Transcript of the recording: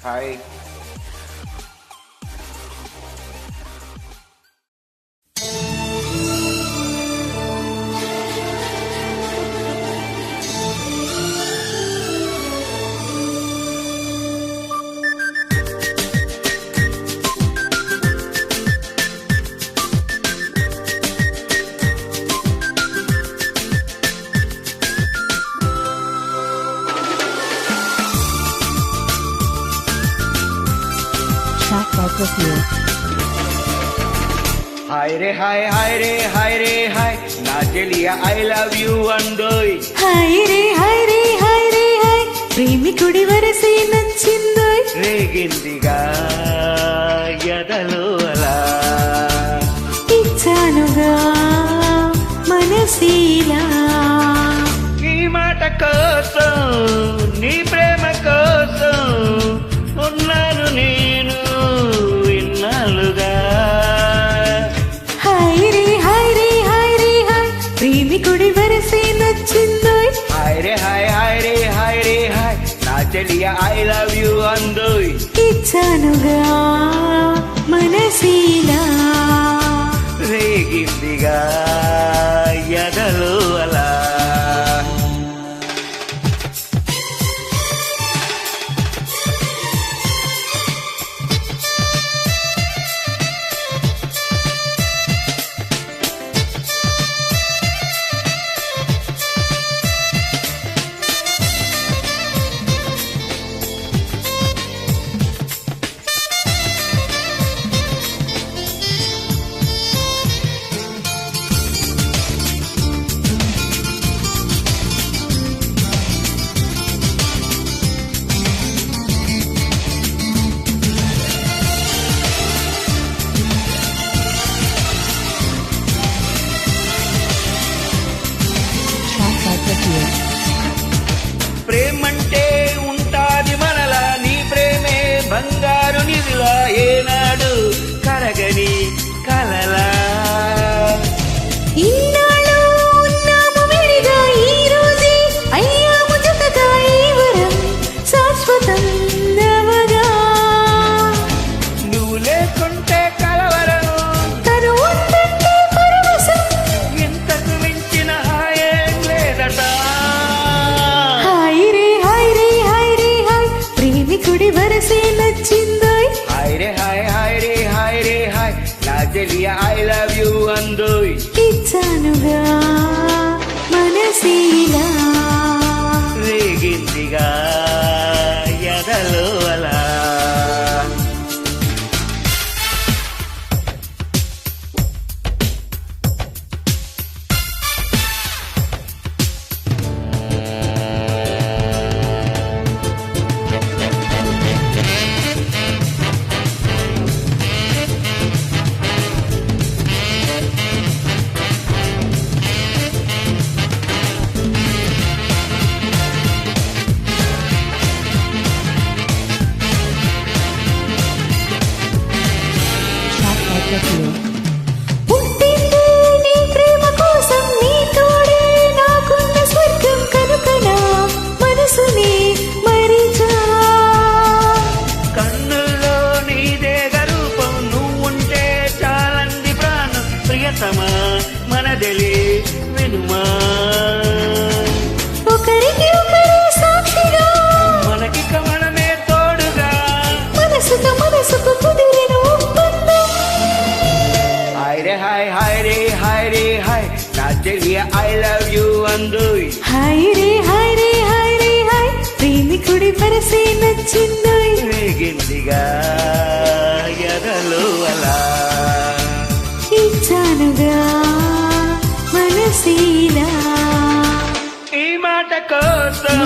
Hi. हाय रे हाय हाय रे हाय रे हाय ना चलिया आई लव यू अंदोई. हाय रे हाय रे हाय रे हाय ప్రేమికుడి వరసే నచ్చిందోయ్. రేగిందిగా ఎదలో అలా ఇచ్చానుగా మనసీలా. నీ మాట కోసం నీ ప్రేమ కోసం ఉన్నాను నేను ఇన్నాళ్ళుగా. హాయ్ రే హాయ్ రే హాయ్ రే హాయ్ ప్రేమికుడి వరసే నచ్చిందోయ్. हाय रे हाय हाय रे हाय रे हाय ना चलिया आई लव यू अंदोई. ఇచ్చానుగా మనసీలా. రేగిందిగా ఎదలో అలా. ప్రేమంటే ఉంటాది మనలా, నీ ప్రేమే బంగారు నిధిలా, ఏనాడు కరగని కలలా. ఇన్నాళ్ళు ఉన్నాము విడిగా, ఈ రోజే అయ్యాము జతగా, ఈ వరం శాశ్వతం నవగా. నువ్వు లేకుంటే కలవరం, తను ఉందంటే పరవశం. ఇంతకు మించిన హాయేం లేదట. హాయ్ రే హాయ్ రే హాయ్ రే హాయ్ ప్రేమికుడి వరసే నచ్చిందోయ్. हाय रे हाय हाय रे हाय रे हाय ना चलिया आई लव यू अंदोई. ఇచ్చానుగా మనసీలా. రేగిందిగా ఎదలో అలా. పుట్టింది నీ ప్రేమ కోసం, నీ తోడే నాకున్న స్వర్గం కనుక నా మనసుని మరిచా. కన్నుల్లో నీదే గరూపం, నువ్వుంటే చాలంది ప్రాణం. ప్రియతమా మనదెలి వినుమా, ఒకరికి ఒకరే సాక్షిగా, మనకి కమలమే తోడుగా. మనసుతో మనసుకు కుదిరిన ఒప్పందం. हाय रे हाय हाय रे हाय रे हाय ना चलिया आई लव यू अंदोई. హాయ్ రే హాయ్ రే హాయ్ రే హాయ్ ప్రేమికుడి వరసే నచ్చిందోయ్. రేగిందిగా ఎదలో అలా. ఇచ్చానుగా మనసీలా. ఈ మాట కోసం